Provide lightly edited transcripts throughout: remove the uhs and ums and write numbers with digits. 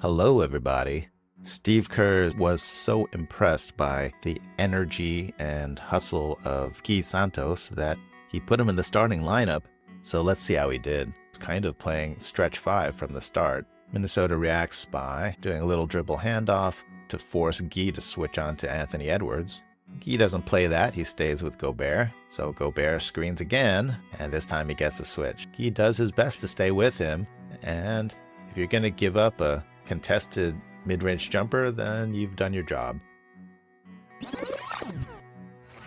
Hello, everybody. Steve Kerr was so impressed by the energy and hustle of Gui Santos that he put him in the starting lineup. So let's see how he did. He's kind of playing stretch 5 from the start. Minnesota reacts by doing a little dribble handoff to force Gui to switch on to Anthony Edwards. Gui doesn't play that, he stays with Gobert. So Gobert screens again, and this time he gets the switch. Gui does his best to stay with him, and if you're going to give up a contested mid-range jumper, then you've done your job.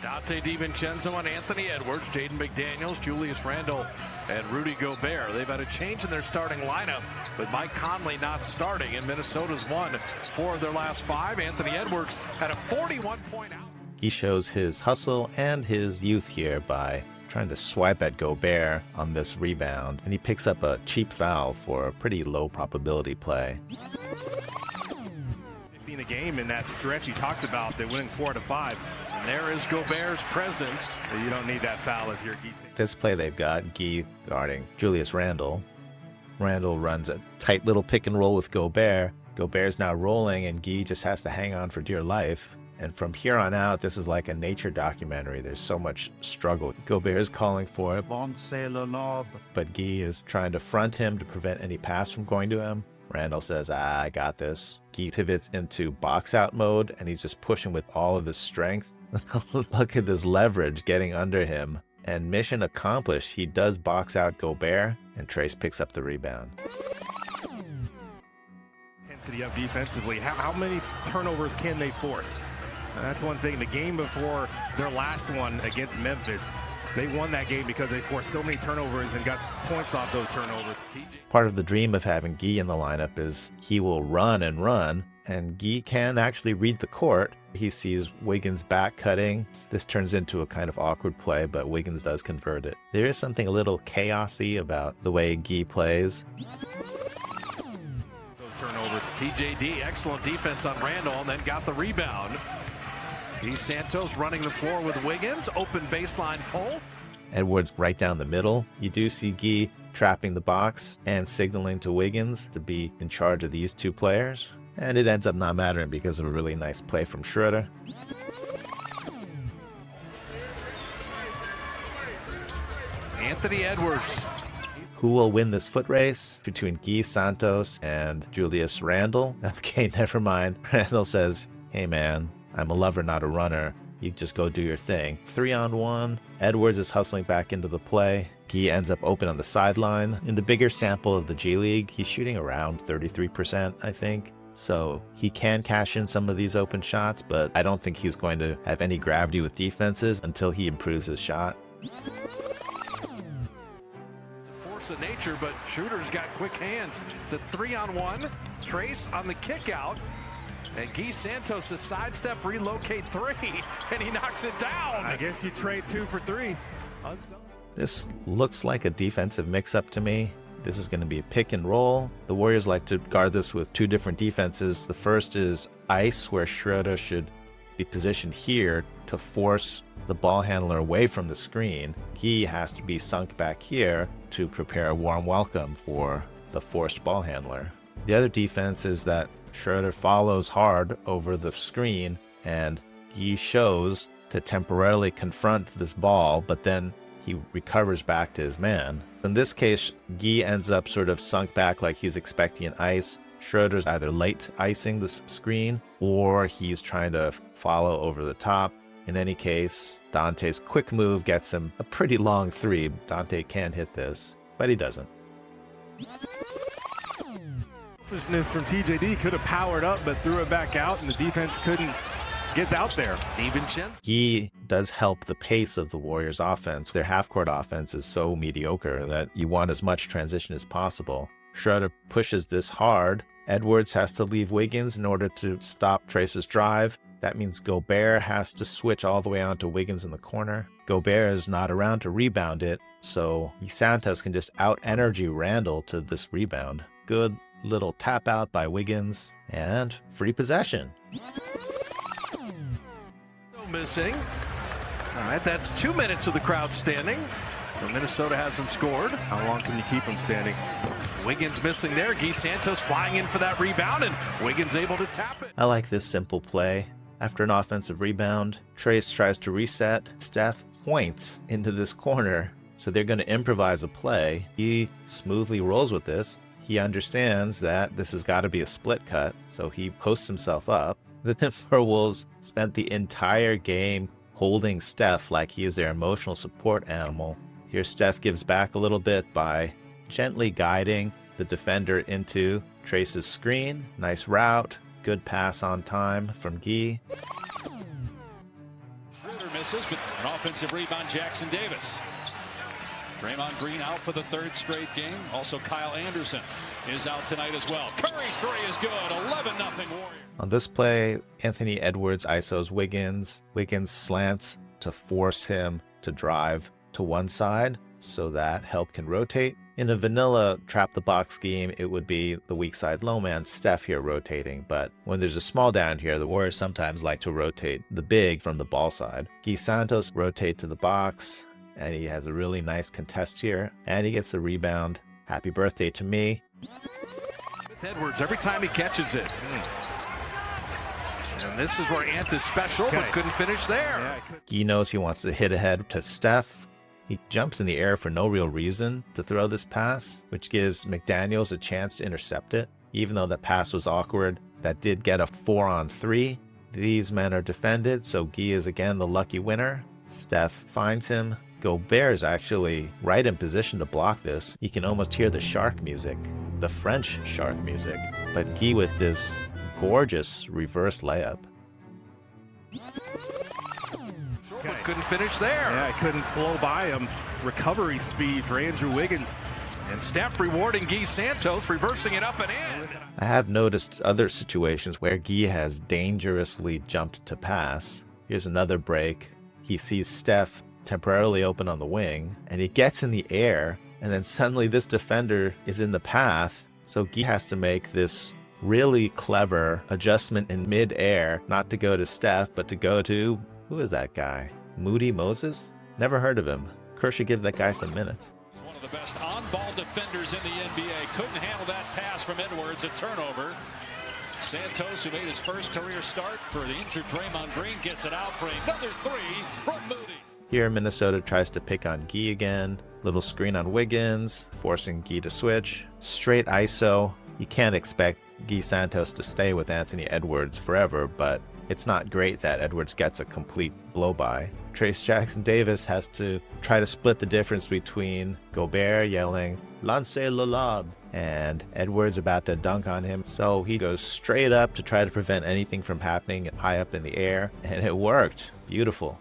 Donte DiVincenzo on Anthony Edwards, Jaden McDaniels, Julius Randle, and Rudy Gobert. They've had a change in their starting lineup with Mike Conley not starting, and Minnesota's won 4 of their last 5. Anthony Edwards had a 41-point out. He shows his hustle and his youth here by trying to swipe at Gobert on this rebound, and he picks up a cheap foul for a pretty low probability play. 15 a game in that stretch he talked about. They're winning 4 out of 5. And there is Gobert's presence. You don't need that foul if you're Gui Santos. This play they've got Gui guarding Julius Randle. Randle runs a tight little pick and roll with Gobert. Gobert's now rolling, and Gui just has to hang on for dear life. And from here on out, this is like a nature documentary. There's so much struggle. Gobert is calling for it, but Gui is trying to front him to prevent any pass from going to him. Randle says, I got this. Gui pivots into box-out mode, and he's just pushing with all of his strength. Look at this leverage getting under him. And mission accomplished. He does box out Gobert, and Trayce picks up the rebound. Intensity up defensively. How many turnovers can they force? That's one thing. The game before their last one against Memphis, they won that game because they forced so many turnovers and got points off those turnovers. Part of the dream of having Gui in the lineup is he will run and run, and Gui can actually read the court. He sees Wiggins back cutting. This turns into a kind of awkward play, but Wiggins does convert it. There is something a little chaosy about the way Gui plays. Those turnovers. TJD, excellent defense on Randle, and then got the rebound. Gui Santos running the floor with Wiggins, open baseline pull. Edwards right down the middle. You do see Gui trapping the box and signaling to Wiggins to be in charge of these two players. And it ends up not mattering because of a really nice play from Schroder. Anthony Edwards. Who will win this foot race between Gui Santos and Julius Randle? Okay, never mind. Randle says, hey man, I'm a lover, not a runner. You just go do your thing. 3-on-1. Edwards is hustling back into the play. Gui ends up open on the sideline. In the bigger sample of the G League, he's shooting around 33%, I think. So he can cash in some of these open shots, but I don't think he's going to have any gravity with defenses until he improves his shot. It's a force of nature, but Schroder's got quick hands. It's a 3-on-1. Trayce on the kick out. And Gui Santos' a sidestep, relocate 3, and he knocks it down. I guess you trade 2 for 3. This looks like a defensive mix-up to me. This is going to be a pick and roll. The Warriors like to guard this with 2 different defenses. The first is ice, where Schroder should be positioned here to force the ball handler away from the screen. Gui has to be sunk back here to prepare a warm welcome for the forced ball handler. The other defense is that Schroder follows hard over the screen, and Gui shows to temporarily confront this ball, but then he recovers back to his man. In this case, Gui ends up sort of sunk back like he's expecting an ice. Schroder's either late icing the screen, or he's trying to follow over the top. In any case, Donte's quick move gets him a pretty long 3. Donte can hit this, but he doesn't. Selfishness from TJD, could have powered up but threw it back out, and the defense couldn't get out there. DiVincenzo. Gui does help the pace of the Warriors' offense. Their half-court offense is so mediocre that you want as much transition as possible. Schroder pushes this hard. Edwards has to leave Wiggins in order to stop Trayce's drive. That means Gobert has to switch all the way onto Wiggins in the corner. Gobert is not around to rebound it, so Santos can just out-energy Randle to this rebound. Good little tap out by Wiggins, and free possession. Missing. All right, that's 2 minutes of the crowd standing. But Minnesota hasn't scored. How long can you keep them standing? Wiggins missing there. Gui Santos flying in for that rebound, and Wiggins able to tap it. I like this simple play. After an offensive rebound, Trayce tries to reset. Steph points into this corner, so they're going to improvise a play. He smoothly rolls with this. He understands that this has got to be a split cut, so he posts himself up. The Timberwolves spent the entire game holding Steph like he is their emotional support animal. Here Steph gives back a little bit by gently guiding the defender into Trayce's screen. Nice route, good pass on time from Gui. Schroder misses, but an offensive rebound, Jackson Davis. Draymond Green out for the third straight game. Also Kyle Anderson is out tonight as well. Curry's three is good, 11-0 Warriors. On this play, Anthony Edwards isos Wiggins. Wiggins slants to force him to drive to one side so that help can rotate. In a vanilla trap the box scheme, it would be the weak side low man Steph here rotating, but when there's a small down here, the Warriors sometimes like to rotate the big from the ball side. Gui Santos rotate to the box, and he has a really nice contest here, and he gets the rebound. Happy birthday to me. With Edwards, every time he catches it. And this is where Ant is special, but couldn't finish there. Gui knows he wants to hit ahead to Steph. He jumps in the air for no real reason to throw this pass, which gives McDaniels a chance to intercept it. Even though the pass was awkward, that did get a 4-on-3. These men are defended, so Gui is again the lucky winner. Steph finds him. Gobert is actually right in position to block this. You can almost hear the shark music, the French shark music. But Gui with this gorgeous reverse layup. But couldn't finish there. Yeah, couldn't blow by him. Recovery speed for Andrew Wiggins. And Steph rewarding Gui Santos, reversing it up and in. I have noticed other situations where Gui has dangerously jumped to pass. Here's another break. He sees Steph temporarily open on the wing, and he gets in the air, and then suddenly this defender is in the path, so Gui has to make this really clever adjustment in mid-air, not to go to Steph, but to go to, who is that guy? Moody Moses? Never heard of him. Kerr should give that guy some minutes. One of the best on-ball defenders in the NBA. Couldn't handle that pass from Edwards, a turnover. Santos, who made his first career start for the injured Draymond Green, gets it out for another three from Moody. Here, Minnesota tries to pick on Gui again. Little screen on Wiggins, forcing Gui to switch. Straight ISO. You can't expect Gui Santos to stay with Anthony Edwards forever, but it's not great that Edwards gets a complete blow-by. Trayce Jackson Davis has to try to split the difference between Gobert yelling, "Lance le lob," and Edwards about to dunk on him. So he goes straight up to try to prevent anything from happening high up in the air, and it worked. Beautiful.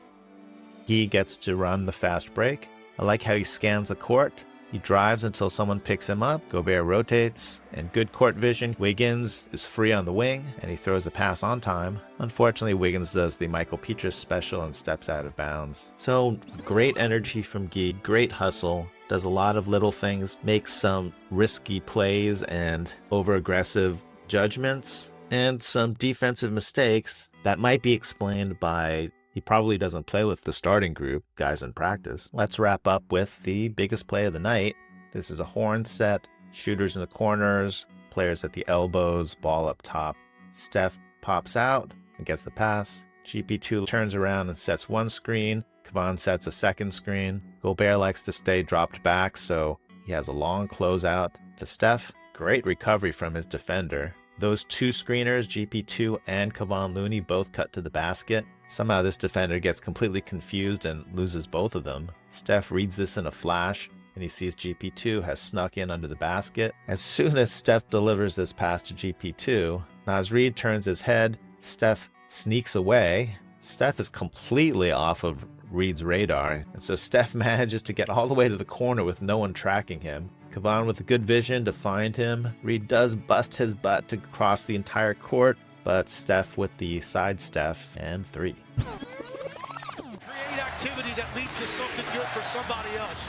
He gets to run the fast break. I like how he scans the court. He drives until someone picks him up. Gobert rotates, and good court vision. Wiggins is free on the wing, and he throws the pass on time. Unfortunately, Wiggins does the Michael Petrus special and steps out of bounds. So, great energy from Gui, great hustle, does a lot of little things, makes some risky plays and over-aggressive judgments, and some defensive mistakes that might be explained by he probably doesn't play with the starting group, guys in practice. Let's wrap up with the biggest play of the night. This is a horn set, shooters in the corners, players at the elbows, ball up top. Steph pops out and gets the pass. GP2 turns around and sets one screen. Kevon sets a second screen. Gobert likes to stay dropped back, so he has a long closeout to Steph. Great recovery from his defender. Those two screeners, GP2 and Kevon Looney, both cut to the basket. Somehow this defender gets completely confused and loses both of them. Steph reads this in a flash, and he sees GP2 has snuck in under the basket. As soon as Steph delivers this pass to GP2, Naz Reid turns his head. Steph sneaks away. Steph is completely off of Reid's radar, and so Steph manages to get all the way to the corner with no one tracking him. Kevon with the good vision to find him. Reid does bust his butt to cross the entire court, but Steph with the sidestep and three. Create activity that leads to something good for somebody else.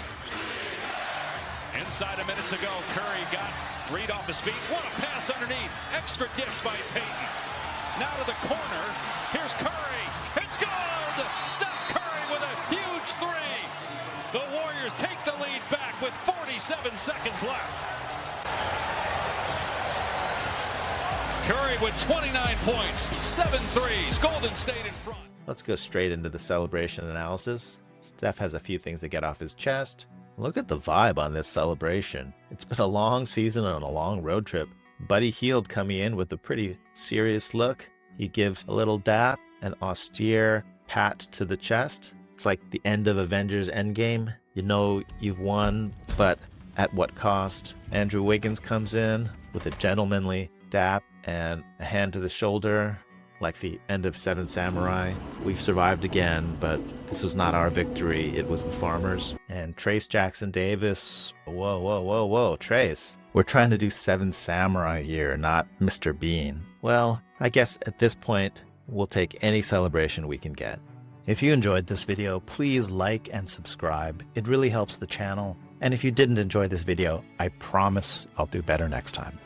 Inside a minute to go, Curry got Reid off his feet. What a pass underneath. Extra dish by Payton. Now to the corner. Here's Curry. It's good! Steph Curry with a huge three. The Warriors take seconds left. Curry with 29 points, 7 threes. Golden State in front. Let's go straight into the celebration analysis. Steph has a few things to get off his chest. Look at the vibe on this celebration. It's been a long season and a long road trip. Buddy Hield coming in with a pretty serious look. He gives a little dap, an austere pat to the chest. It's like the end of Avengers Endgame. You know you've won, but at what cost? Andrew Wiggins comes in with a gentlemanly dap and a hand to the shoulder, like the end of Seven Samurai. We've survived again, but this was not our victory. It was the farmers. And Trayce Jackson-Davis. Whoa, Trayce. We're trying to do Seven Samurai here, not Mr. Bean. Well, I guess at this point, we'll take any celebration we can get. If you enjoyed this video, please like and subscribe. It really helps the channel. And if you didn't enjoy this video, I promise I'll do better next time.